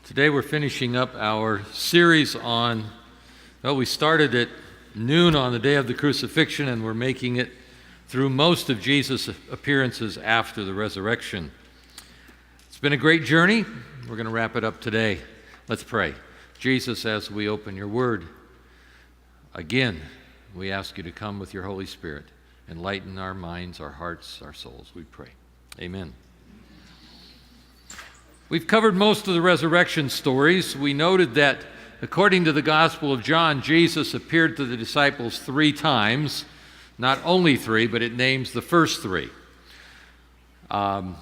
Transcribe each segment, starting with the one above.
Today we're finishing up our series on, we started at noon on the day of the crucifixion, and we're making it through most of Jesus' appearances after the resurrection. It's been a great journey. We're going to wrap it up today. Let's pray. Jesus, as we open your word, again, we ask you to come with your Holy Spirit, enlighten our minds, our hearts, our souls, we pray. Amen. We've covered most of the resurrection stories. We noted that according to the Gospel of John, Jesus appeared to the disciples 3 times. Not only 3, but it names the first 3. Upper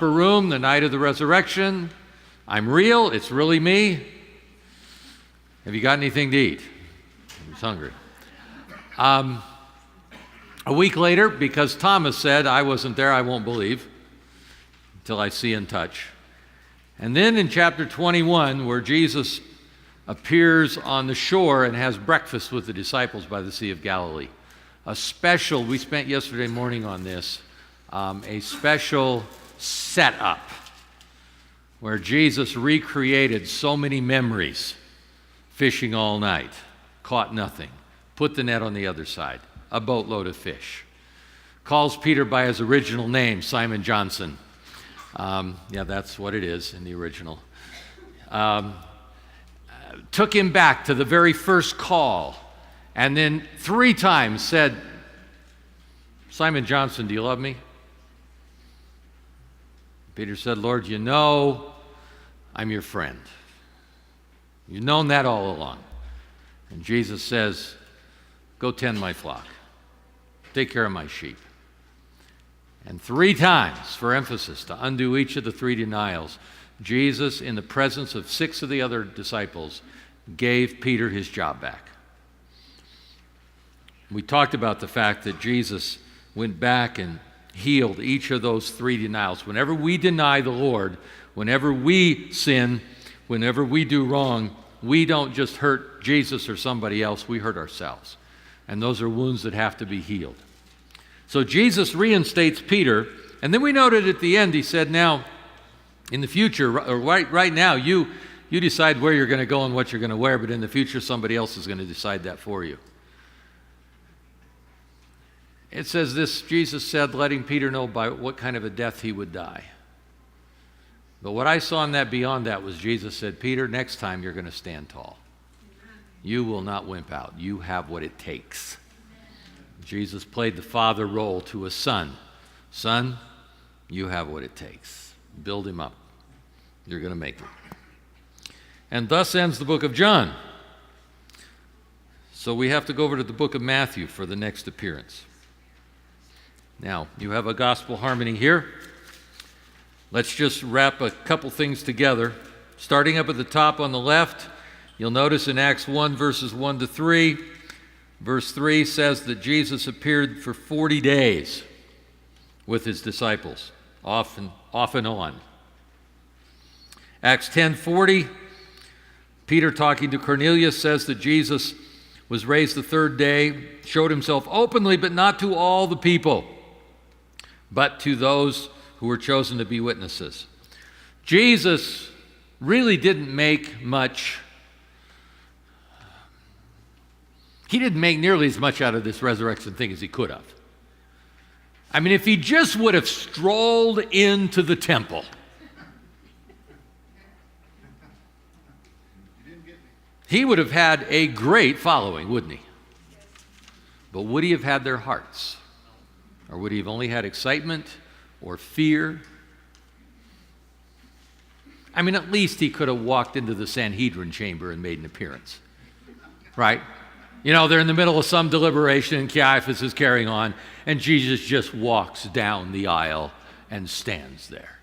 room, the night of the resurrection. I'm real, it's really me. Have you got anything to eat? I was hungry. A week later, because Thomas said, I wasn't there, I won't believe until I see and touch. And then in chapter 21, where Jesus appears on the shore and has breakfast with the disciples by the Sea of Galilee. We spent yesterday morning on this, a special setup where Jesus recreated so many memories. Fishing all night, caught nothing, put the net on the other side, a boatload of fish. Calls Peter by his original name, Simon Johnson. That's what it is in the original. Took him back to the very first call, and then 3 times said, Simon Johnson, do you love me? Peter said, Lord, you know I'm your friend. You've known that all along. And Jesus says, go tend my flock. Take care of my sheep. And 3 times, for emphasis, to undo each of the 3 denials, Jesus, in the presence of 6 of the other disciples, gave Peter his job back. We talked about the fact that Jesus went back and healed each of those 3 denials. Whenever we deny the Lord, whenever we sin, whenever we do wrong, we don't just hurt Jesus or somebody else, we hurt ourselves. And those are wounds that have to be healed. So Jesus reinstates Peter, and then we noted at the end, he said, now, in the future, or right now, you decide where you're going to go and what you're going to wear, but in the future, somebody else is going to decide that for you. It says this, Jesus said, letting Peter know by what kind of a death he would die. But what I saw in that beyond that was Jesus said, Peter, next time you're going to stand tall. You will not wimp out. You have what it takes. Jesus played the father role to a son. Son, you have what it takes. Build him up. You're going to make it. And thus ends the book of John. So we have to go over to the book of Matthew for the next appearance. Now, you have a gospel harmony here. Let's just wrap a couple things together. Starting up at the top on the left, you'll notice in Acts 1, verses 1 to 3, verse 3 says that Jesus appeared for 40 days with his disciples, off and on. Acts 10:40, Peter talking to Cornelius says that Jesus was raised the 3rd day, showed himself openly, but not to all the people, but to those who were chosen to be witnesses. Jesus really didn't make much. He didn't make nearly as much out of this resurrection thing as he could have. I mean, if he just would have strolled into the temple, he would have had a great following, wouldn't he? But would he have had their hearts? Or would he have only had excitement or fear? I mean, at least he could have walked into the Sanhedrin chamber and made an appearance, right? You know, they're in the middle of some deliberation and Caiaphas is carrying on, and Jesus just walks down the aisle and stands there.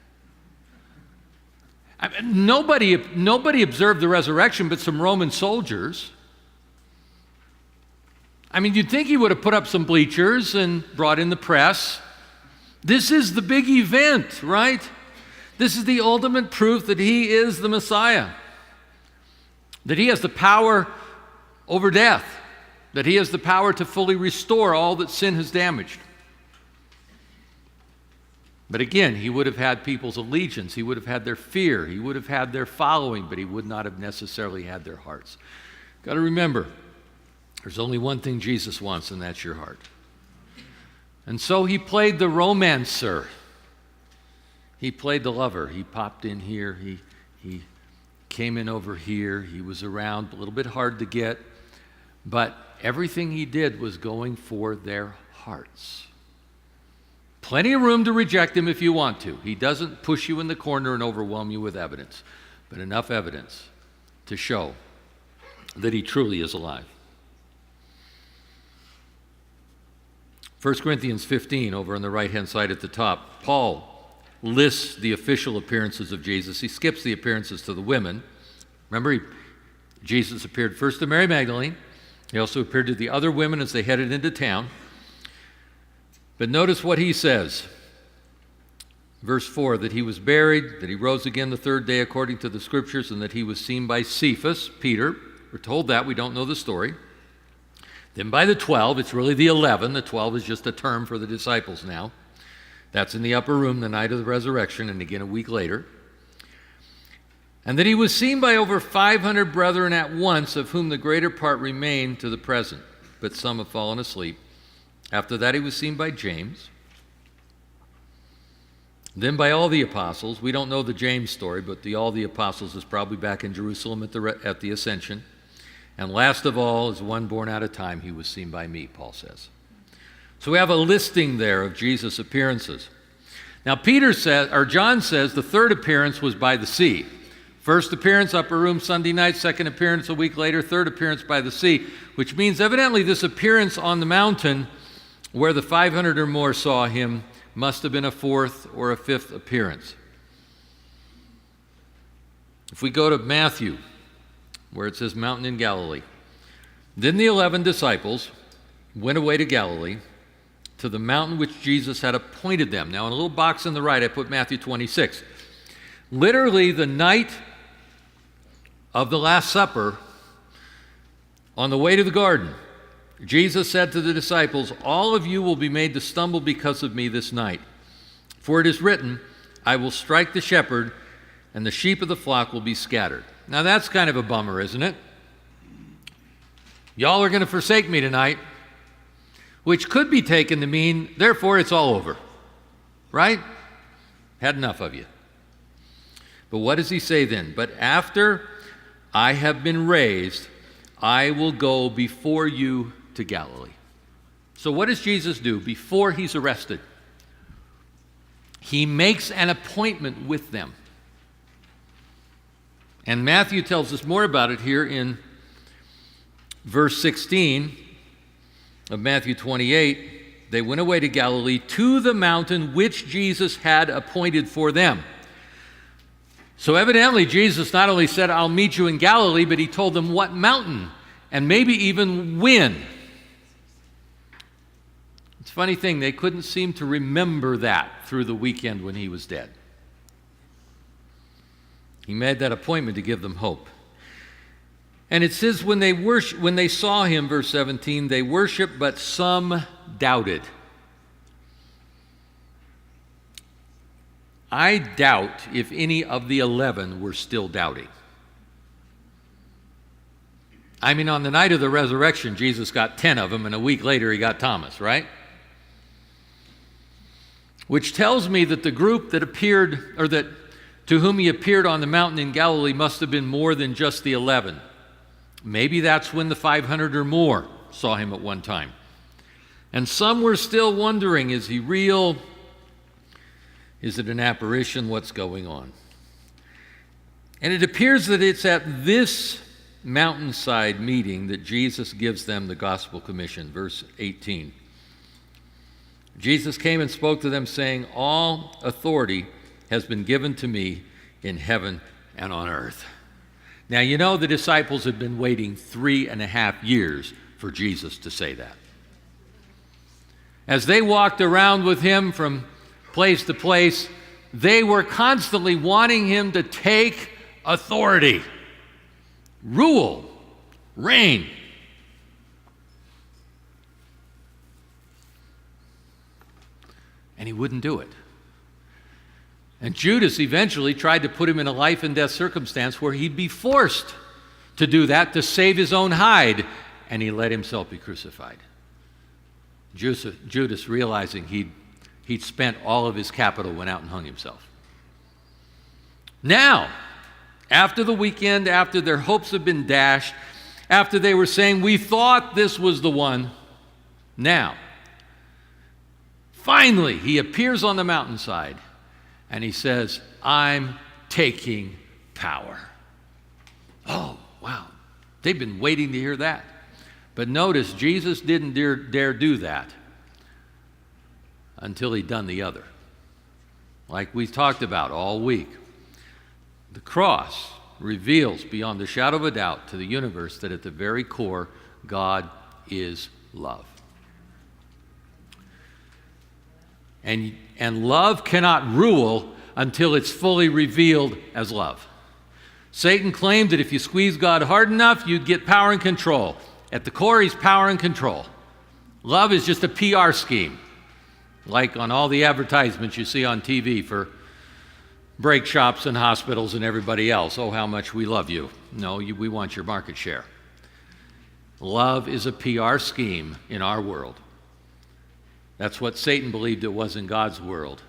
I mean, nobody observed the resurrection but some Roman soldiers. I mean, you'd think he would have put up some bleachers and brought in the press. This is the big event, right? This is the ultimate proof that he is the Messiah, that he has the power over death, that he has the power to fully restore all that sin has damaged. But again, he would have had people's allegiance. He would have had their fear. He would have had their following, but he would not have necessarily had their hearts. Got to remember, there's only one thing Jesus wants, and that's your heart. And so he played the romancer. He played the lover. He popped in here. He came in over here. He was around, a little bit hard to get. But everything he did was going for their hearts. Plenty of room to reject him if you want to. He doesn't push you in the corner and overwhelm you with evidence, but enough evidence to show that he truly is alive. 1 Corinthians 15, over on the right-hand side at the top, Paul lists the official appearances of Jesus. He skips the appearances to the women. Remember, Jesus appeared first to Mary Magdalene. He also appeared to the other women as they headed into town. But notice what he says. Verse 4, that he was buried, that he rose again the third day according to the Scriptures, and that he was seen by Cephas, Peter. We're told that. We don't know the story. Then by the 12, it's really the 11. The 12 is just a term for the disciples now. That's in the upper room the night of the resurrection, and again a week later. And that he was seen by over 500 brethren at once, of whom the greater part remain to the present, but some have fallen asleep. After that he was seen by James, then by all the apostles. We don't know the James story, but all the apostles is probably back in Jerusalem at the ascension. And last of all, as one born out of time, he was seen by me, Paul says. So we have a listing there of Jesus' appearances. Now John says the third appearance was by the sea. First appearance, upper room Sunday night. Second appearance a week later. Third appearance by the sea, which means evidently this appearance on the mountain where the 500 or more saw him must have been a fourth or a fifth appearance. If we go to Matthew, where it says mountain in Galilee, then the 11 disciples went away to Galilee, to the mountain which Jesus had appointed them. Now in a little box on the right I put Matthew 26. Literally the night of the Last Supper, on the way to the garden, Jesus said to the disciples, all of you will be made to stumble because of me this night. For it is written, I will strike the shepherd, and the sheep of the flock will be scattered. Now that's kind of a bummer, isn't it? Y'all are going to forsake me tonight, which could be taken to mean, therefore it's all over. Right? Had enough of you. But what does he say then? But after I have been raised, I will go before you to Galilee. So what does Jesus do before he's arrested? He makes an appointment with them. And Matthew tells us more about it here in verse 16 of Matthew 28. They went away to Galilee, to the mountain which Jesus had appointed for them. So evidently Jesus not only said, I'll meet you in Galilee, but he told them what mountain and maybe even when. It's a funny thing, they couldn't seem to remember that through the weekend when he was dead. He made that appointment to give them hope. And it says when they saw him, verse 17, they worshiped, but some doubted. I doubt if any of the 11 were still doubting. I mean, on the night of the resurrection, Jesus got 10 of them, and a week later he got Thomas, right? Which tells me that the group that appeared, or that to whom he appeared on the mountain in Galilee must have been more than just the 11. Maybe that's when the 500 or more saw him at one time. And some were still wondering, is he real? Is it an apparition? What's going on? And it appears that it's at this mountainside meeting that Jesus gives them the gospel commission. Verse 18. Jesus came and spoke to them, saying, all authority has been given to me in heaven and on earth. Now, you know the disciples had been waiting 3.5 years for Jesus to say that. As they walked around with him from place to place, they were constantly wanting him to take authority, rule, reign. And he wouldn't do it. And Judas eventually tried to put him in a life and death circumstance where he'd be forced to do that to save his own hide, and he let himself be crucified. Judas, realizing he'd spent all of his capital, went out and hung himself. Now, after the weekend, after their hopes had been dashed, after they were saying, we thought this was the one, now, finally, he appears on the mountainside, and he says, I'm taking power. Oh, wow. They've been waiting to hear that. But notice, Jesus didn't dare do that until he'd done the other. Like we talked about all week. The cross reveals beyond the shadow of a doubt to the universe that at the very core, God is love. And love cannot rule until it's fully revealed as love. Satan claimed that if you squeeze God hard enough, you'd get power and control. At the core, he's power and control. Love is just a PR scheme, like on all the advertisements you see on TV for brake shops and hospitals and everybody else. Oh, how much we love you. No, we want your market share. Love is a PR scheme in our world. That's what Satan believed it was in God's world.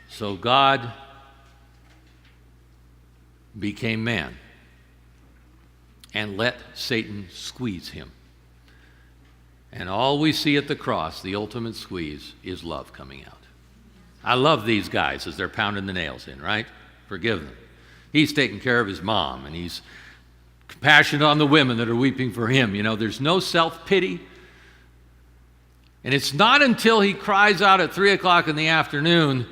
So God became man and let Satan squeeze him. And all we see at the cross, the ultimate squeeze, is love coming out. I love these guys as they're pounding the nails in, right? Forgive them. He's taking care of his mom, and he's compassionate on the women that are weeping for him. You know, there's no self-pity. And it's not until he cries out at 3 o'clock in the afternoon,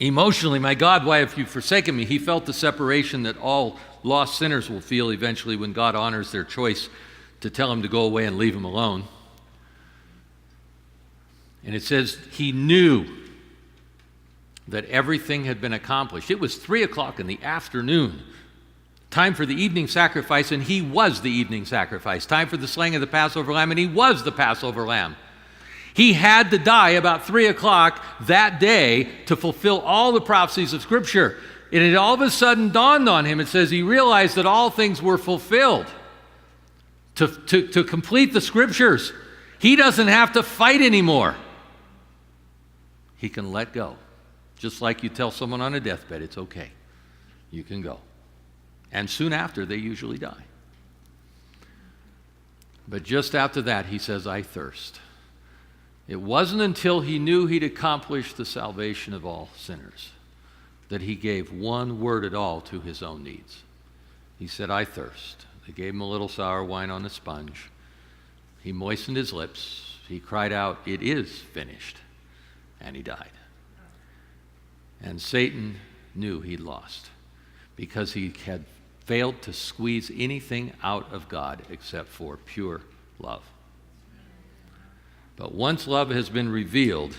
emotionally, my God, why have you forsaken me? He felt the separation that all lost sinners will feel eventually when God honors their choice to tell him to go away and leave him alone. And it says he knew that everything had been accomplished. It was 3 o'clock in the afternoon. Time for the evening sacrifice, and he was the evening sacrifice. Time for the slaying of the Passover lamb, and he was the Passover lamb. He had to die about 3 o'clock that day to fulfill all the prophecies of Scripture. And it all of a sudden dawned on him. It says he realized that all things were fulfilled to complete the Scriptures. He doesn't have to fight anymore. He can let go. Just like you tell someone on a deathbed, it's okay. You can go. And soon after, they usually die. But just after that, he says, I thirst. It wasn't until he knew he'd accomplished the salvation of all sinners that he gave one word at all to his own needs. He said, I thirst. They gave him a little sour wine on a sponge. He moistened his lips. He cried out, it is finished. And he died. And Satan knew he'd lost because he had failed to squeeze anything out of God except for pure love. But once love has been revealed,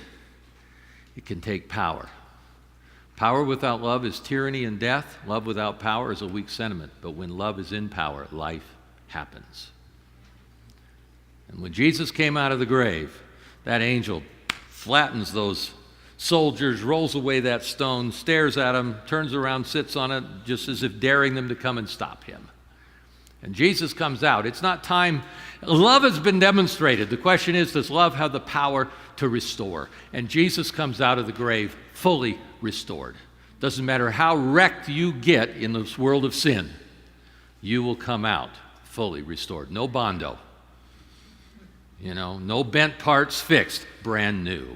it can take power. Power without love is tyranny and death. Love without power is a weak sentiment. But when love is in power, life happens. And when Jesus came out of the grave, that angel flattens those soldiers, rolls away that stone, stares at them, turns around, sits on it, just as if daring them to come and stop him. And Jesus comes out. It's not time. Love has been demonstrated. The question is, does love have the power to restore? And Jesus comes out of the grave fully restored. Doesn't matter how wrecked you get in this world of sin, you will come out fully restored. No bondo. You know, no bent parts fixed. Brand new.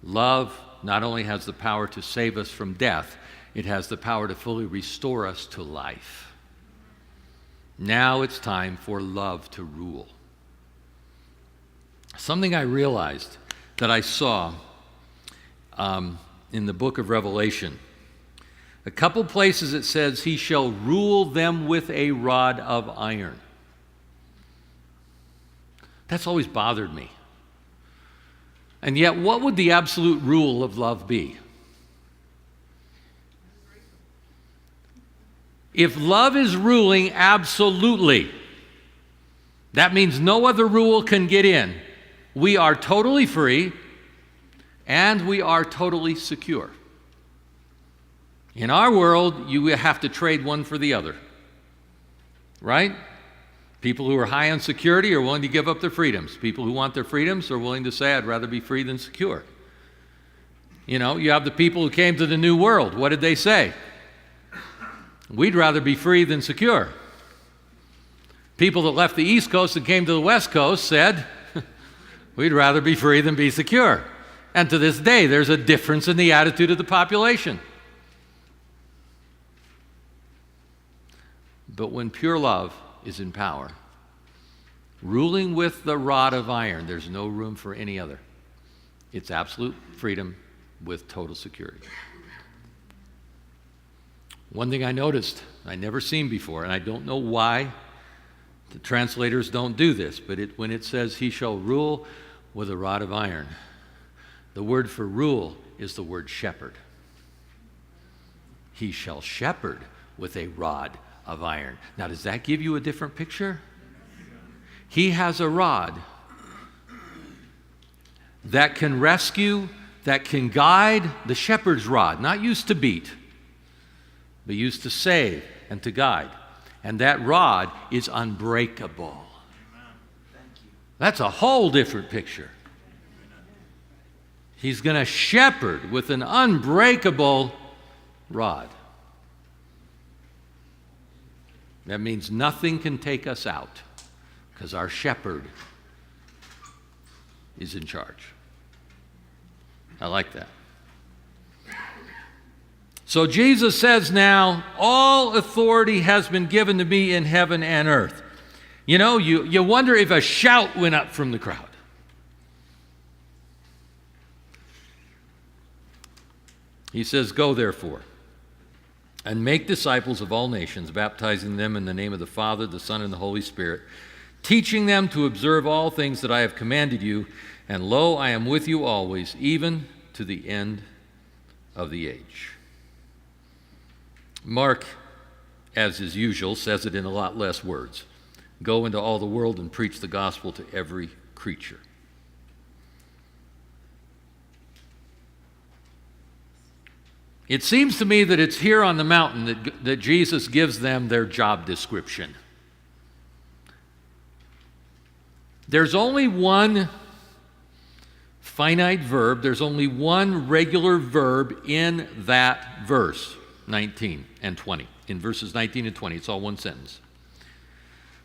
Love not only has the power to save us from death, it has the power to fully restore us to life. Now it's time for love to rule. Something I realized that I saw in the book of Revelation. A couple places it says, he shall rule them with a rod of iron. That's always bothered me. And yet, what would the absolute rule of love be? If love is ruling absolutely, that means no other rule can get in. We are totally free, and we are totally secure. In our world, you have to trade one for the other, right? People who are high on security are willing to give up their freedoms. People who want their freedoms are willing to say, I'd rather be free than secure. You know, you have the people who came to the New World. What did they say? We'd rather be free than secure. People that left the East Coast and came to the West Coast said, we'd rather be free than be secure. And to this day, there's a difference in the attitude of the population. But when pure love is in power, ruling with the rod of iron, there's no room for any other. It's absolute freedom with total security. One thing I noticed, I'd never seen before, and I don't know why the translators don't do this, but when it says, he shall rule with a rod of iron, the word for rule is the word shepherd. He shall shepherd with a rod of iron. Now, does that give you a different picture? He has a rod that can rescue, that can guide, the shepherd's rod, not used to beat, but used to save and to guide. And that rod is unbreakable. That's a whole different picture. He's going to shepherd with an unbreakable rod. That means nothing can take us out because our shepherd is in charge. I like that. So Jesus says now, all authority has been given to me in heaven and earth. You know, you wonder if a shout went up from the crowd. He says, go therefore, and make disciples of all nations, baptizing them in the name of the Father, the Son, and the Holy Spirit, teaching them to observe all things that I have commanded you, and lo, I am with you always, even to the end of the age. Mark, as is usual, says it in a lot less words. Go into all the world and preach the gospel to every creature. It seems to me that it's here on the mountain that Jesus gives them their job description. There's only one finite verb, there's only one regular verb in that verse, 19 and 20. In verses 19 and 20, it's all one sentence.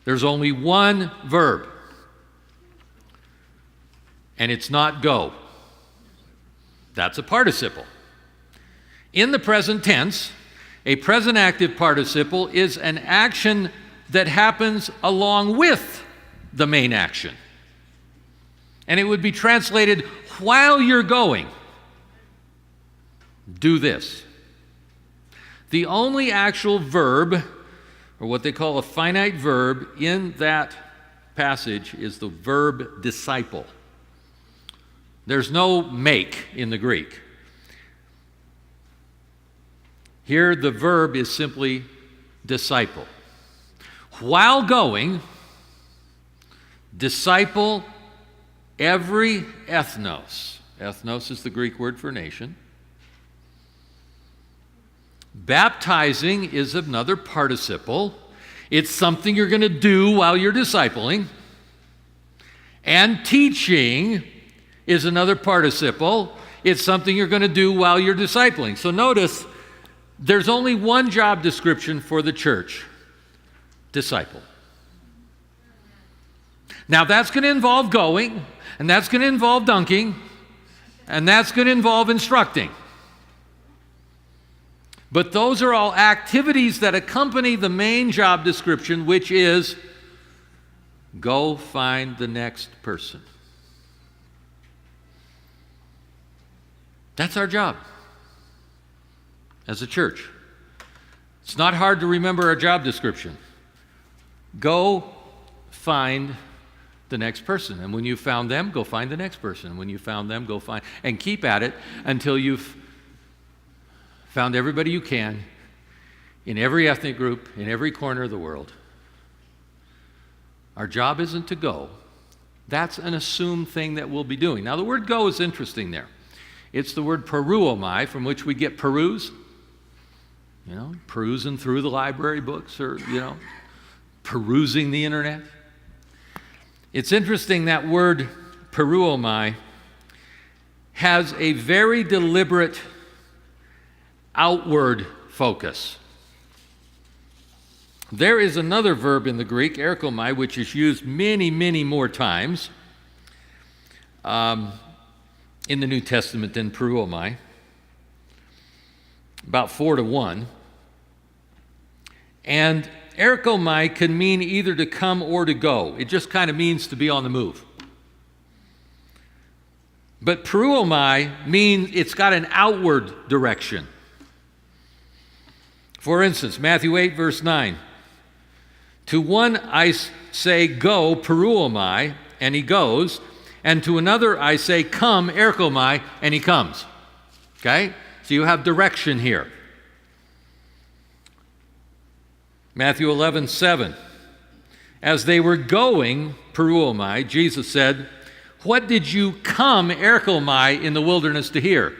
There's only one verb, and it's not go. That's a participle. In the present tense, a present active participle is an action that happens along with the main action. And it would be translated, while you're going, do this. The only actual verb, or what they call a finite verb, in that passage is the verb disciple. There's no make in the Greek. Here, the verb is simply disciple. While going, disciple every ethnos. Ethnos is the Greek word for nation. Baptizing is another participle. It's something you're going to do while you're discipling. And teaching is another participle. It's something you're going to do while you're discipling. So notice, there's only one job description for the church: disciple. Now that's going to involve going, and that's going to involve dunking, and that's going to involve instructing. But those are all activities that accompany the main job description, which is go find the next person. That's our job as a church. It's not hard to remember our job description. Go find the next person. And when you've found them, go find the next person. And when you've found them, go find, and keep at it until you've found everybody you can in every ethnic group, in every corner of the world. Our job isn't to go. That's an assumed thing that we'll be doing. Now, the word go is interesting there. It's the word peruomai, from which we get peruse. You know, perusing through the library books, or, you know, perusing the internet. It's interesting, that word peruomai has a very deliberate outward focus. There is another verb in the Greek, erkomai, which is used many, many more times in the New Testament than peruomai, about 4 to 1. And erkomai can mean either to come or to go. It just kind of means to be on the move. But peruomai means it's got an outward direction. For instance, Matthew 8, verse 9. To one I say, go, peruomai, and he goes. And to another I say, come, erkomai, and he comes. Okay? So you have direction here. Matthew 11, 7. As they were going, peruomai, Jesus said, what did you come, erkomai, in the wilderness to hear?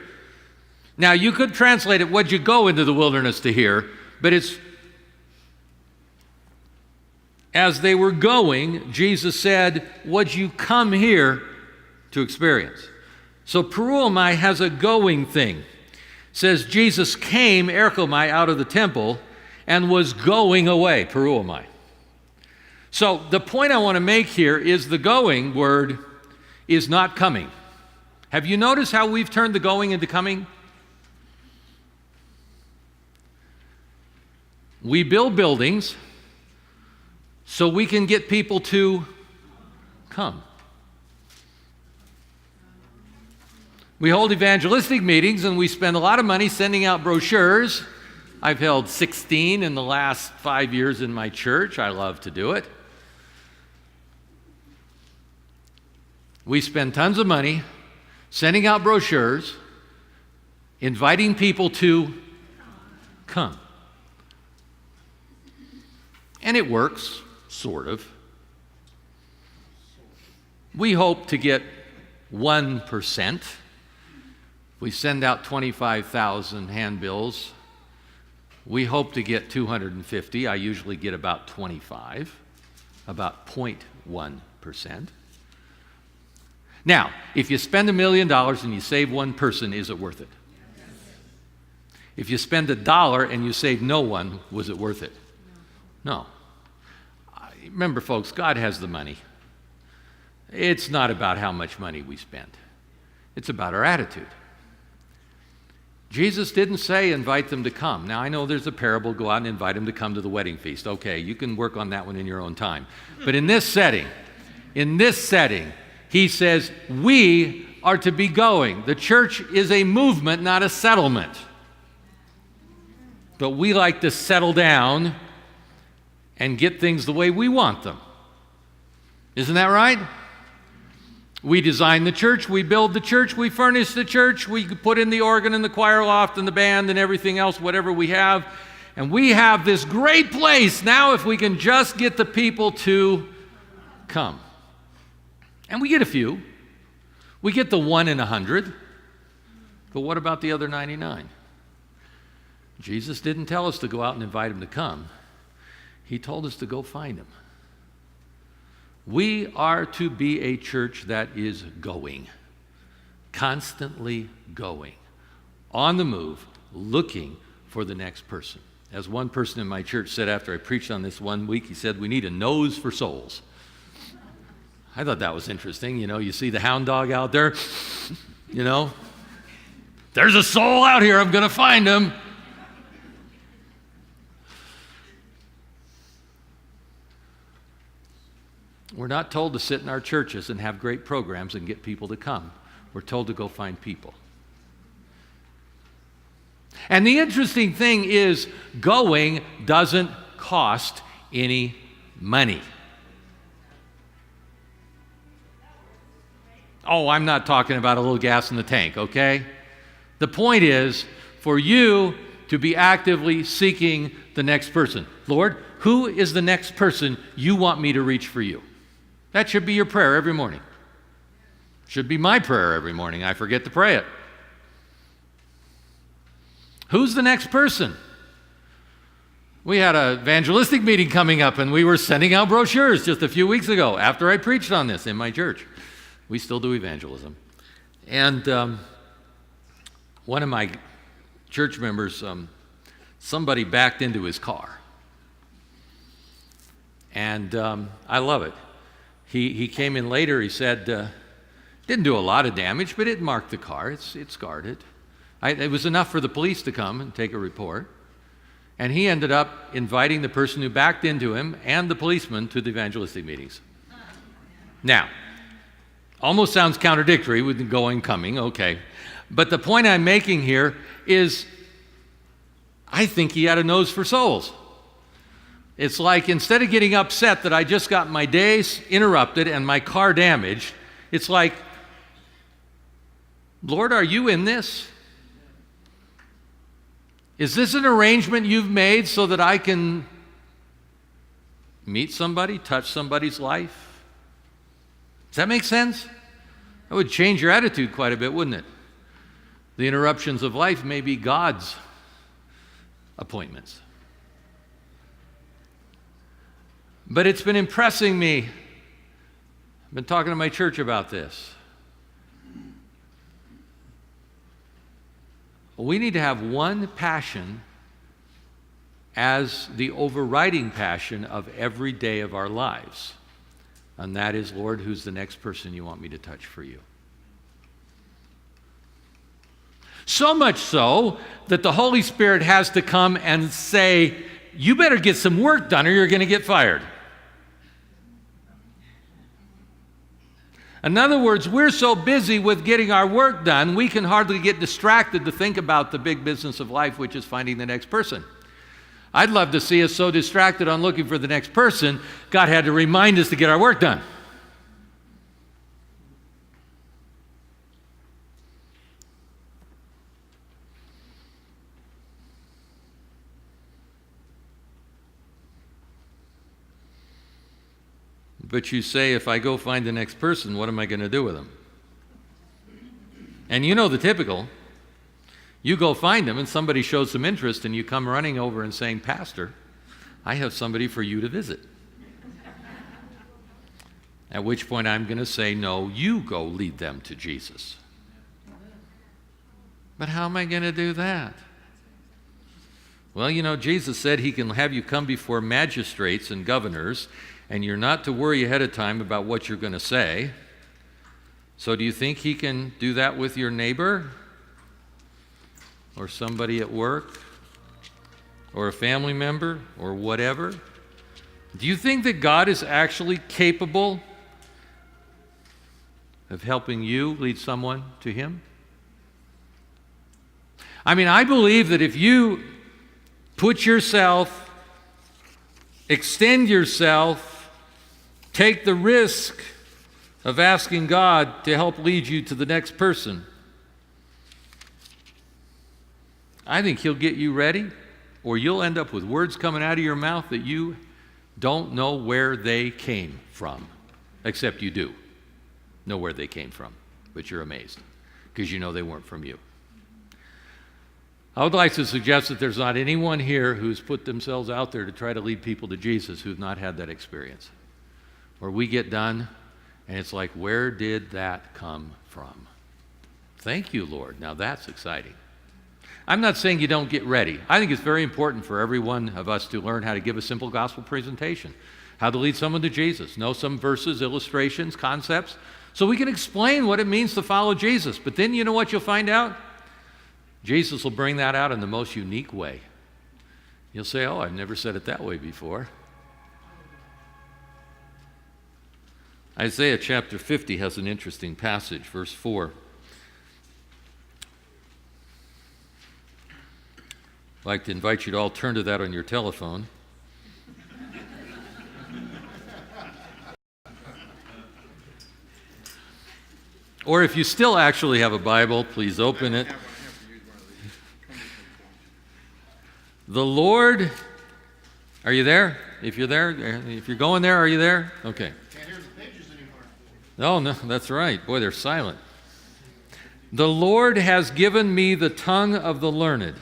Now, you could translate it, what'd you go into the wilderness to hear? But it's, as they were going, Jesus said, what'd you come here to experience? So peruomai has a going thing. It says Jesus came, erkomai, out of the temple and was going away, peruomai. So the point I want to make here is the going word is not coming. Have you noticed how we've turned the going into coming? We build buildings so we can get people to come. We hold evangelistic meetings and we spend a lot of money sending out brochures. I've held 16 in the last 5 years in my church. I love to do it. We spend tons of money sending out brochures, inviting people to come. And it works, sort of. We hope to get 1%. We send out 25,000 handbills. We hope to get 250. I usually get about 25, about 0.1%. Now, if you spend $1 million and you save one person, is it worth it? If you spend $1 and you save no one, was it worth it? No. Remember, folks, God has the money. It's not about how much money we spend. It's about our attitude. Jesus didn't say invite them to come. Now, I know there's a parable, go out and invite them to come to the wedding feast. Okay, you can work on that one in your own time. But in this setting, he says we are to be going. The church is a movement, not a settlement. But we like to settle down and get things the way we want them. Isn't that right? We design the church, we build the church, we furnish the church, we put in the organ and the choir loft and the band and everything else, whatever we have. And we have this great place now if we can just get the people to come. And we get a few. We get the 1 in 100. But what about the other 99? Jesus didn't tell us to go out and invite them to come. He told us to go find them. We are to be a church that is going, constantly going, on the move, looking for the next person. As one person in my church said after I preached on this one week, he said, we need a nose for souls. I thought that was interesting. You know, you see the hound dog out there, you know, there's a soul out here, I'm going to find him. We're not told to sit in our churches and have great programs and get people to come. We're told to go find people. And the interesting thing is, going doesn't cost any money. Oh, I'm not talking about a little gas in the tank, okay? The point is for you to be actively seeking the next person. Lord, who is the next person you want me to reach for you? That should be your prayer every morning. Should be my prayer every morning. I forget to pray it. Who's the next person? We had an evangelistic meeting coming up, and we were sending out brochures just a few weeks ago after I preached on this in my church. We still do evangelism. And one of my church members, somebody backed into his car. And I love it. He came in later. He said, didn't do a lot of damage, but it marked the car. It scarred it. It was enough for the police to come and take a report. And he ended up inviting the person who backed into him and the policeman to the evangelistic meetings. Now, almost sounds contradictory with the going, coming, okay. But the point I'm making here is I think he had a nose for souls. It's like instead of getting upset that I just got my days interrupted and my car damaged, it's like, Lord, are you in this? Is this an arrangement you've made so that I can meet somebody, touch somebody's life? Does that make sense? That would change your attitude quite a bit, wouldn't it? The interruptions of life may be God's appointments. But it's been impressing me. I've been talking to my church about this. We need to have one passion as the overriding passion of every day of our lives. And that is, Lord, who's the next person you want me to touch for you? So much so that the Holy Spirit has to come and say, you better get some work done or you're going to get fired. In other words, we're so busy with getting our work done, we can hardly get distracted to think about the big business of life, which is finding the next person. I'd love to see us so distracted on looking for the next person, God had to remind us to get our work done. But you say, if I go find the next person, what am I going to do with them? And you know the typical. You go find them and somebody shows some interest and you come running over and saying, Pastor, I have somebody for you to visit. At which point I'm going to say, no, you go lead them to Jesus. But how am I going to do that? Well, you know, Jesus said he can have you come before magistrates and governors, and you're not to worry ahead of time about what you're going to say. So do you think he can do that with your neighbor? Or somebody at work? Or a family member? Or whatever? Do you think that God is actually capable of helping you lead someone to him? I mean, I believe that if you put yourself, extend yourself, take the risk of asking God to help lead you to the next person, I think he'll get you ready, or you'll end up with words coming out of your mouth that you don't know where they came from, except you do know where they came from, but you're amazed because you know they weren't from you. I would like to suggest that there's not anyone here who's put themselves out there to try to lead people to Jesus who've not had that experience. Where we get done and it's like, where did that come from? Thank you, Lord. Now that's exciting. I'm not saying you don't get ready. I think it's very important for every one of us to learn how to give a simple gospel presentation, how to lead someone to Jesus, know some verses, illustrations, concepts, so we can explain what it means to follow Jesus. But then you know what you'll find out? Jesus will bring that out in the most unique way. You'll say, oh, I've never said it that way before. Isaiah chapter 50 has an interesting passage, verse 4. I'd like to invite you to all turn to that on your telephone. Or if you still actually have a Bible, please open it. The Lord, are you there? If you're there, if you're going there, are you there? Okay. Can't hear the pages anymore. Oh, no, that's right. Boy, they're silent. The Lord has given me the tongue of the learned,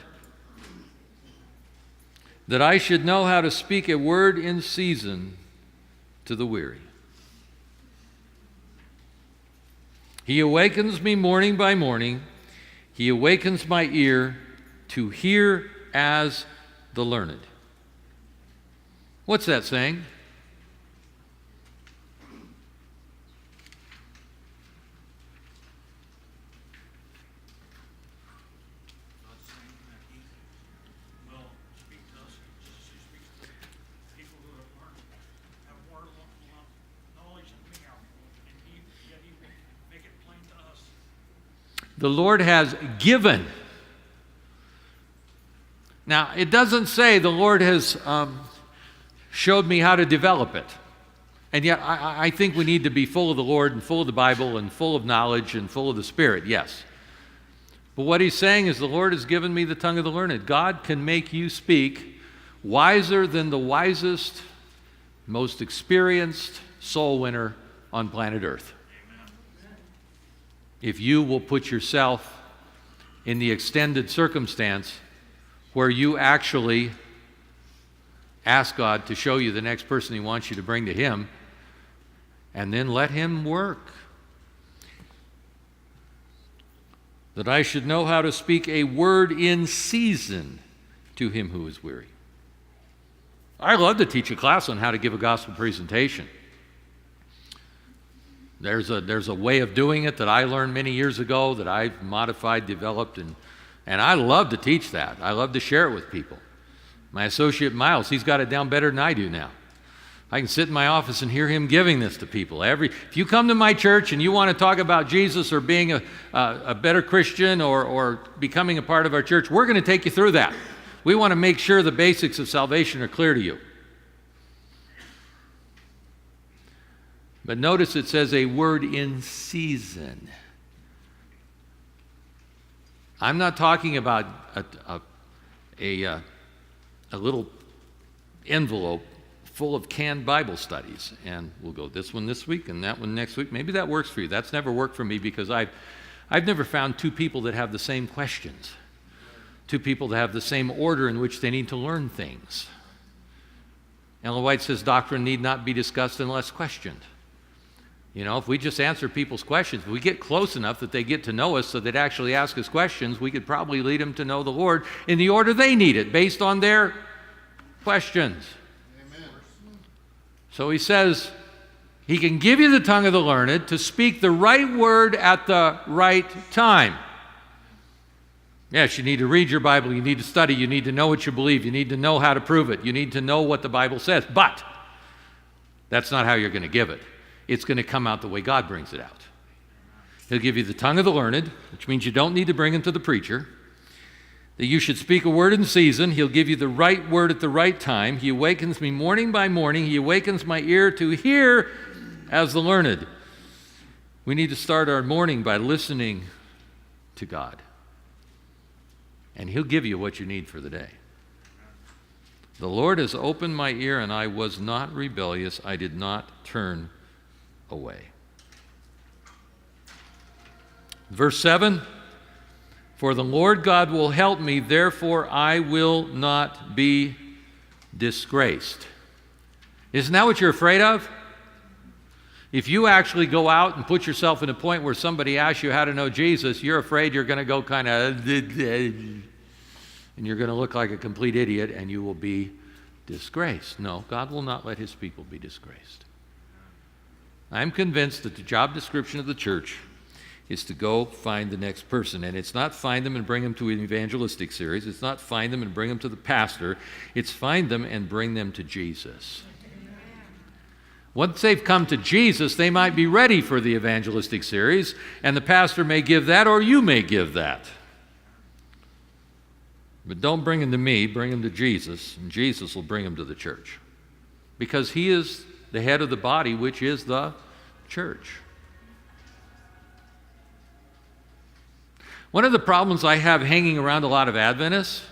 that I should know how to speak a word in season to the weary. He awakens me morning by morning. He awakens my ear to hear as the learned. What's that saying? The Lord has given. Now, it doesn't say the Lord has showed me how to develop it. And yet, I think we need to be full of the Lord and full of the Bible and full of knowledge and full of the Spirit, yes. But what he's saying is the Lord has given me the tongue of the learned. God can make you speak wiser than the wisest, most experienced soul winner on planet Earth. If you will put yourself in the extended circumstance where you actually ask God to show you the next person he wants you to bring to him, and then let him work. That I should know how to speak a word in season to him who is weary. I love to teach a class on how to give a gospel presentation. There's a way of doing it that I learned many years ago that I've modified, developed, and I love to teach that. I love to share it with people. My associate Miles, he's got it down better than I do now. I can sit in my office and hear him giving this to people. If you come to my church and you want to talk about Jesus or being a better Christian or becoming a part of our church, we're going to take you through that. We want to make sure the basics of salvation are clear to you. But notice it says a word in season. I'm not talking about a little envelope full of canned Bible studies, and we'll go this one this week and that one next week. Maybe that works for you. That's never worked for me because I've never found two people that have the same questions, two people that have the same order in which they need to learn things. Ellen White says doctrine need not be discussed unless questioned. You know, if we just answer people's questions, if we get close enough that they get to know us so they'd actually ask us questions, we could probably lead them to know the Lord in the order they need it, based on their questions. Amen. So he says, he can give you the tongue of the learned to speak the right word at the right time. Yes, you need to read your Bible, you need to study, you need to know what you believe, you need to know how to prove it, you need to know what the Bible says, but that's not how you're going to give it. It's going to come out the way God brings it out. He'll give you the tongue of the learned, which means you don't need to bring him to the preacher. That you should speak a word in season. He'll give you the right word at the right time. He awakens me morning by morning. He awakens my ear to hear as the learned. We need to start our morning by listening to God. And he'll give you what you need for the day. The Lord has opened my ear, and I was not rebellious. I did not turn away. Verse 7, for the Lord God will help me, therefore I will not be disgraced. Isn't that what you're afraid of? If you actually go out and put yourself in a point where somebody asks you how to know Jesus, you're afraid you're going to go kind of, and you're going to look like a complete idiot and you will be disgraced. No, God will not let his people be disgraced. I'm convinced that the job description of the church is to go find the next person. And it's not find them and bring them to an evangelistic series. It's not find them and bring them to the pastor. It's find them and bring them to Jesus. Once they've come to Jesus, they might be ready for the evangelistic series, and the pastor may give that, or you may give that. But don't bring them to me, bring them to Jesus, and Jesus will bring them to the church. Because he is the head of the body, which is the church. One of the problems I have hanging around a lot of Adventists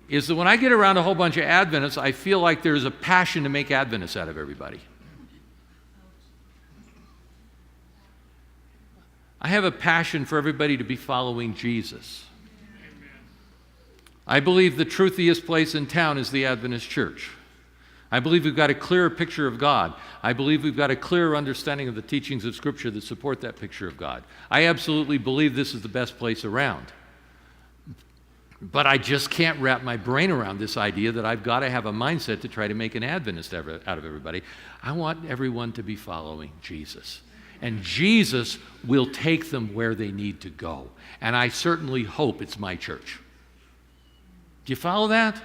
is that when I get around a whole bunch of Adventists, I feel like there's a passion to make Adventists out of everybody. I have a passion for everybody to be following Jesus. I believe the truthiest place in town is the Adventist church. I believe we've got a clearer picture of God. I believe we've got a clearer understanding of the teachings of Scripture that support that picture of God. I absolutely believe this is the best place around. But I just can't wrap my brain around this idea that I've got to have a mindset to try to make an Adventist out of everybody. I want everyone to be following Jesus. And Jesus will take them where they need to go. And I certainly hope it's my church. Do you follow that?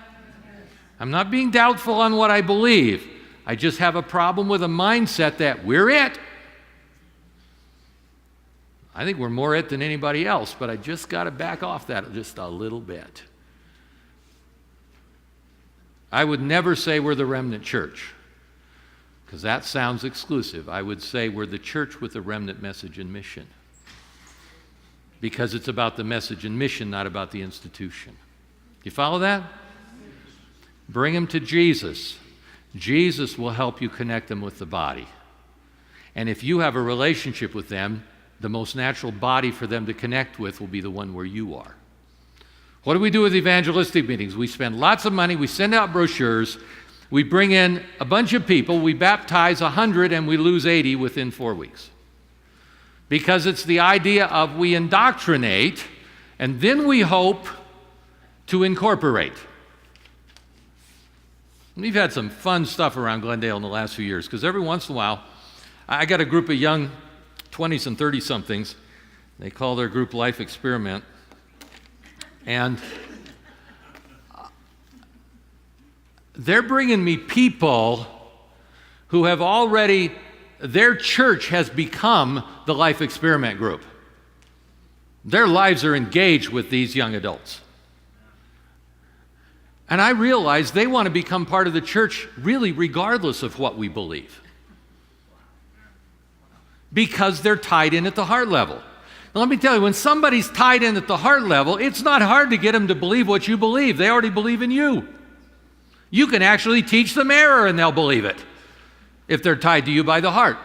I'm not being doubtful on what I believe. I just have a problem with a mindset that we're it. I think we're more it than anybody else, but I just got to back off that just a little bit. I would never say we're the remnant church, because that sounds exclusive. I would say we're the church with a remnant message and mission, because it's about the message and mission, not about the institution. Do you follow that? Bring them to Jesus. Jesus will help you connect them with the body. And if you have a relationship with them, the most natural body for them to connect with will be the one where you are. What do we do with evangelistic meetings? We spend lots of money, we send out brochures, we bring in a bunch of people, we baptize 100 and we lose 80 within 4 weeks. Because it's the idea of we indoctrinate and then we hope to incorporate. We've had some fun stuff around Glendale in the last few years, because every once in a while, I got a group of young 20s and 30-somethings. They call their group Life Experiment. And they're bringing me people who have already, their church has become the Life Experiment group. Their lives are engaged with these young adults. And I realize they want to become part of the church really regardless of what we believe, because they're tied in at the heart level. Now, let me tell you, when somebody's tied in at the heart level, it's not hard to get them to believe what you believe. They already believe in you. You can actually teach them error and they'll believe it if they're tied to you by the heart.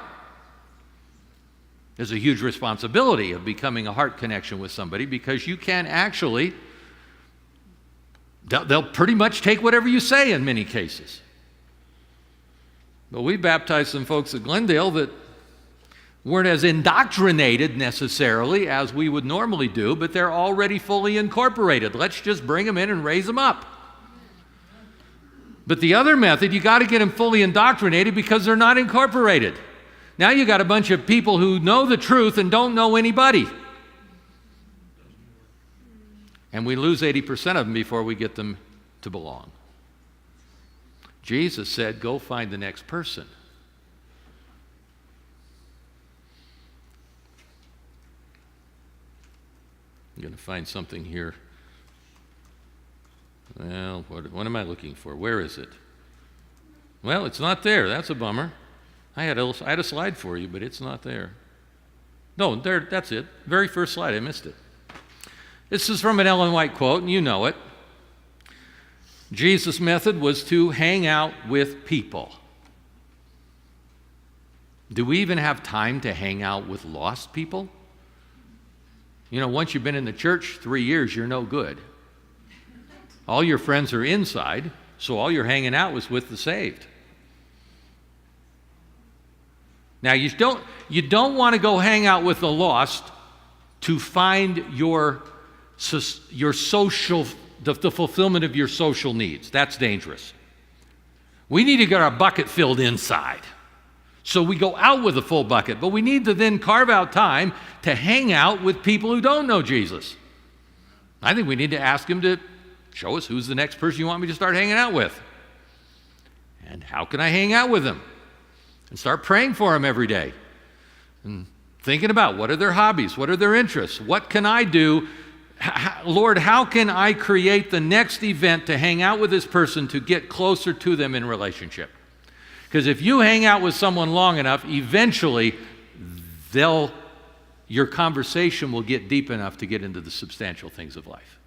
There's a huge responsibility of becoming a heart connection with somebody, because you can actually, they'll pretty much take whatever you say in many cases. But we baptized some folks at Glendale that weren't as indoctrinated necessarily as we would normally do, but they're already fully incorporated. Let's just bring them in and raise them up. But the other method, you got to get them fully indoctrinated because they're not incorporated. Now you got a bunch of people who know the truth and don't know anybody. And we lose 80% of them before we get them to belong. Jesus said, go find the next person. I'm going to find something here. Well, what am I looking for? Where is it? Well, it's not there. That's a bummer. I had a slide for you, but it's not there. No, there. That's it. Very first slide. I missed it. This is from an Ellen White quote, and you know it. Jesus' method was to hang out with people. Do we even have time to hang out with lost people? You know, once you've been in the church 3 years, you're no good. All your friends are inside, so all you're hanging out was with the saved. Now, you don't want to go hang out with the lost to find your social, the fulfillment of your social needs. That's dangerous. We need to get our bucket filled inside. So we go out with a full bucket, but we need to then carve out time to hang out with people who don't know Jesus. I think we need to ask him to show us who's the next person you want me to start hanging out with. And how can I hang out with them? And start praying for them every day. And thinking about what are their hobbies? What are their interests? What can I do? Lord, how can I create the next event to hang out with this person to get closer to them in relationship? Because if you hang out with someone long enough, eventually your conversation will get deep enough to get into the substantial things of life.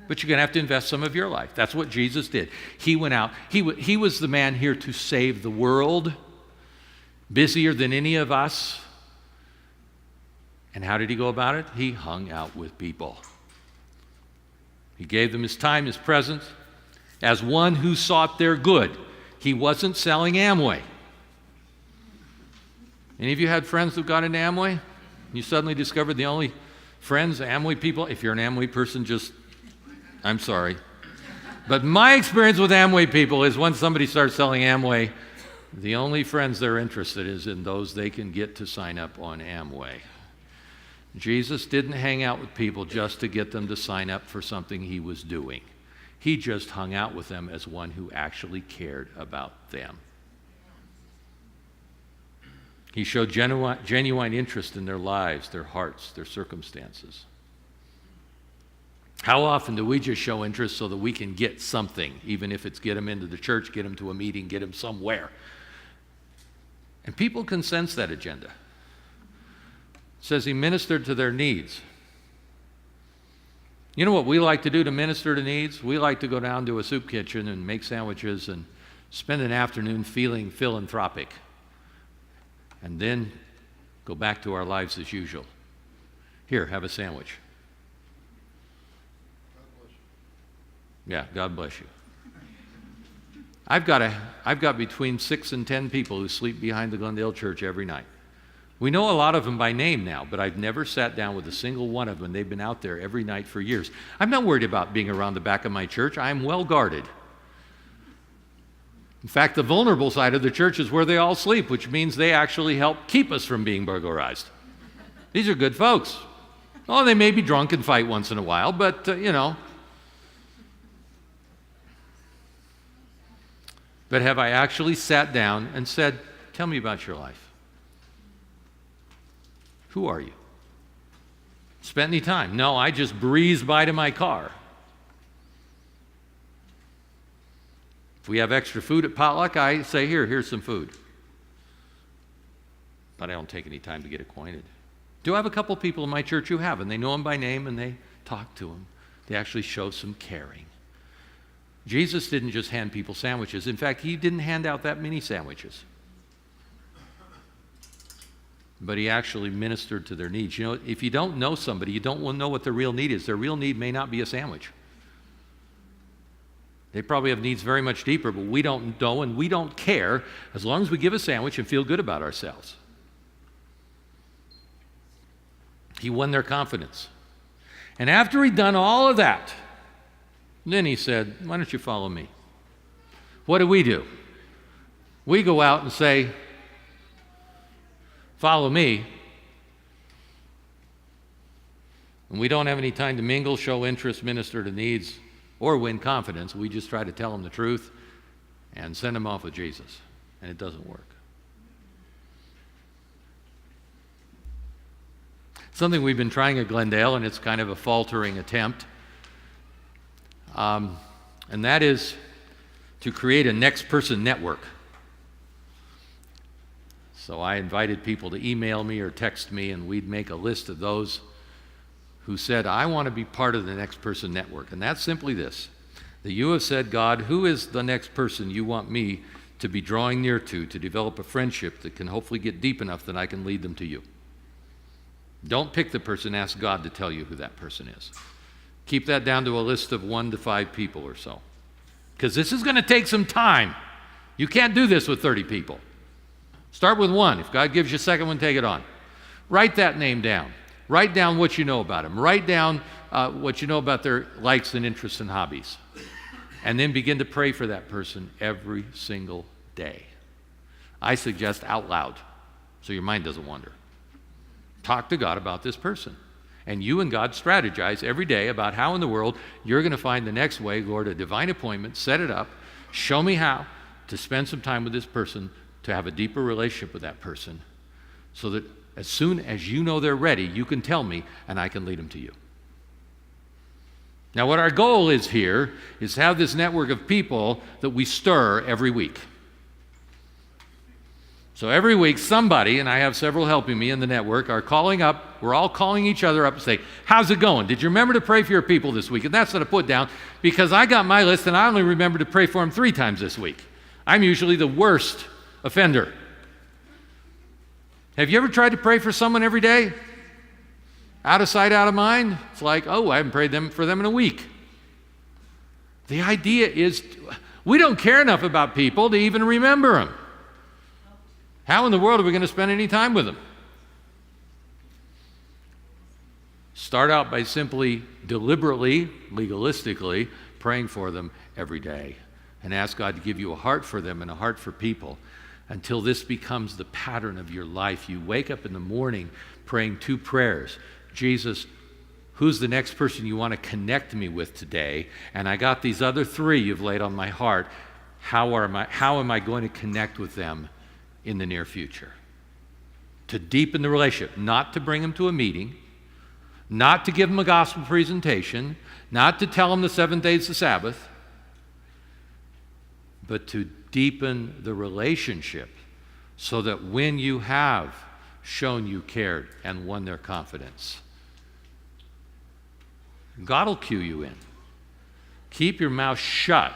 But you're going to have to invest some of your life. That's what Jesus did. He went out. He was the man here to save the world, busier than any of us. And how did he go about it? He hung out with people. He gave them his time, his presence, as one who sought their good. He wasn't selling Amway. Any of you had friends who got into Amway? You suddenly discovered the only friends, Amway people, if you're an Amway person, I'm sorry. But my experience with Amway people is when somebody starts selling Amway, the only friends they're interested is in those they can get to sign up on Amway. Jesus didn't hang out with people just to get them to sign up for something he was doing. He just hung out with them as one who actually cared about them. He showed genuine interest in their lives, their hearts, their circumstances. How often do we just show interest so that we can get something, even if it's get them into the church, get them to a meeting, get them somewhere? And people can sense that agenda. It says he ministered to their needs. You know what we like to do to minister to needs? We like to go down to a soup kitchen and make sandwiches and spend an afternoon feeling philanthropic, and then go back to our lives as usual. Here, have a sandwich. Yeah, God bless you. I've got between 6 and 10 people who sleep behind the Glendale Church every night. We know a lot of them by name now, but I've never sat down with a single one of them. They've been out there every night for years. I'm not worried about being around the back of my church. I'm well guarded. In fact, the vulnerable side of the church is where they all sleep, which means they actually help keep us from being burglarized. These are good folks. Oh, they may be drunk and fight once in a while, but, But have I actually sat down and said, tell me about your life? Who are you? Spent any time? No, I just breezed by to my car. If we have extra food at potluck, I say, here's some food. But I don't take any time to get acquainted. Do I have a couple people in my church who have, and they know him by name and they talk to him. They actually show some caring. Jesus didn't just hand people sandwiches. In fact, he didn't hand out that many sandwiches. But he actually ministered to their needs. You know, if you don't know somebody, you don't know what their real need is. Their real need may not be a sandwich. They probably have needs very much deeper, but we don't know and we don't care as long as we give a sandwich and feel good about ourselves. He won their confidence. And after he'd done all of that, then he said, why don't you follow me? What do? We go out and say, follow me. And we don't have any time to mingle, show interest, minister to needs, or win confidence. We just try to tell them the truth and send them off with Jesus. And it doesn't work. Something we've been trying at Glendale, and it's kind of a faltering attempt, and that is to create a next person network. So I invited people to email me or text me, and we'd make a list of those who said, I want to be part of the next person network. And that's simply this, that you have said, God, who is the next person you want me to be drawing near to develop a friendship that can hopefully get deep enough that I can lead them to you? Don't pick the person, ask God to tell you who that person is. Keep that down to a list of 1 to 5 people or so. Because this is going to take some time. You can't do this with 30 people. Start with 1. If God gives you a second one, take it on. Write that name down. Write down what you know about them. Write down what you know about their likes and interests and hobbies. And then begin to pray for that person every single day. I suggest out loud, so your mind doesn't wander. Talk to God about this person. And you and God strategize every day about how in the world you're going to find the next way, Lord, a divine appointment, set it up, show me how to spend some time with this person, to have a deeper relationship with that person, so that as soon as you know they're ready, you can tell me and I can lead them to you. Now, what our goal is here is to have this network of people that we stir every week. So every week, somebody, and I have several helping me in the network, are calling up. We're all calling each other up and say, how's it going? Did you remember to pray for your people this week? And that's what I put down, because I got my list and I only remember to pray for them 3 times this week. I'm usually the worst offender. Have you ever tried to pray for someone every day? Out of sight, out of mind? It's like, oh, I haven't prayed for them in a week. The idea is we don't care enough about people to even remember them. How in the world are we going to spend any time with them? Start out by simply, deliberately, legalistically praying for them every day and ask God to give you a heart for them and a heart for people until this becomes the pattern of your life. You wake up in the morning praying 2 prayers. Jesus, who's the next person you want to connect me with today? And I got these other 3 you've laid on my heart. How am I going to connect with them in the near future? To deepen the relationship, not to bring them to a meeting, not to give them a gospel presentation, not to tell them the 7th day is the Sabbath, but to deepen the relationship so that when you have shown you cared and won their confidence, God will cue you in. Keep your mouth shut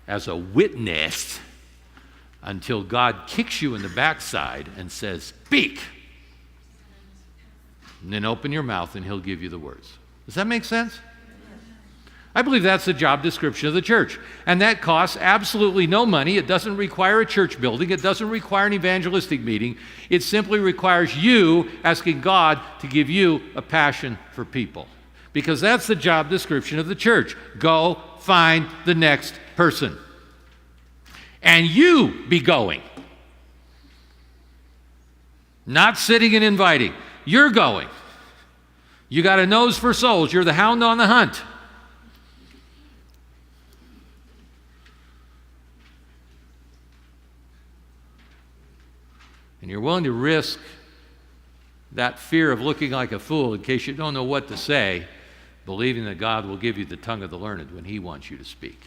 as a witness until God kicks you in the backside and says, speak. And then open your mouth and he'll give you the words. Does that make sense? I believe that's the job description of the church. And that costs absolutely no money. It doesn't require a church building. It doesn't require an evangelistic meeting. It simply requires you asking God to give you a passion for people. Because that's the job description of the church. Go find the next person. And you be going. Not sitting and inviting. You're going. You got a nose for souls. You're the hound on the hunt. And you're willing to risk that fear of looking like a fool in case you don't know what to say, believing that God will give you the tongue of the learned when he wants you to speak.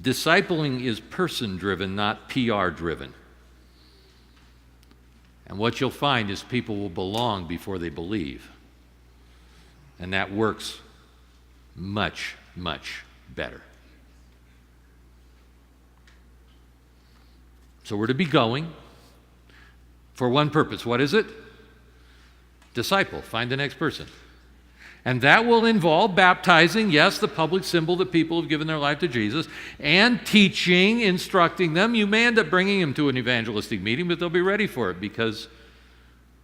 Discipling is person-driven, not PR-driven. And what you'll find is people will belong before they believe. And that works much, much better. So we're to be going for one purpose. What is it? Disciple. Find the next person. And that will involve baptizing, yes, the public symbol that people have given their life to Jesus, and teaching, instructing them. You may end up bringing them to an evangelistic meeting, but they'll be ready for it because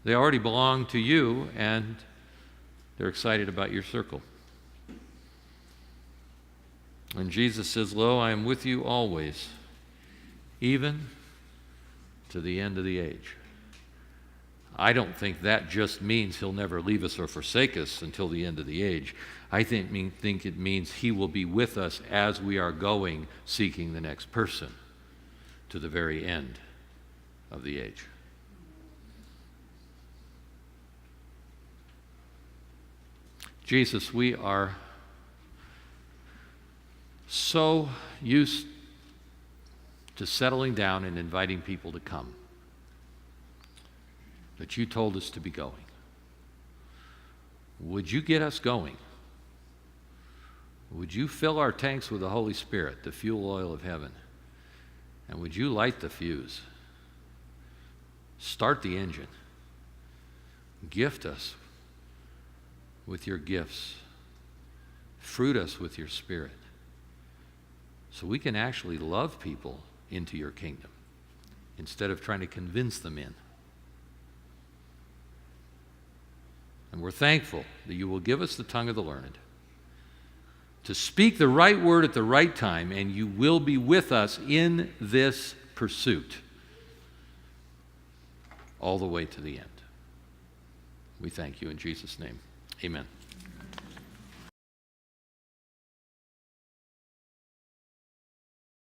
they already belong to you and they're excited about your circle. And Jesus says, lo, I am with you always, even to the end of the age. I don't think that just means he'll never leave us or forsake us until the end of the age. I think it means he will be with us as we are going, seeking the next person to the very end of the age. Jesus, we are so used to settling down and inviting people to come, but you told us to be going. Would you get us going? Would you fill our tanks with the Holy Spirit, the fuel oil of heaven? And would you light the fuse? Start the engine. Gift us with your gifts. Fruit us with your Spirit, so we can actually love people into your kingdom instead of trying to convince them in. And we're thankful that you will give us the tongue of the learned to speak the right word at the right time, and you will be with us in this pursuit all the way to the end. We thank you in Jesus' name. Amen.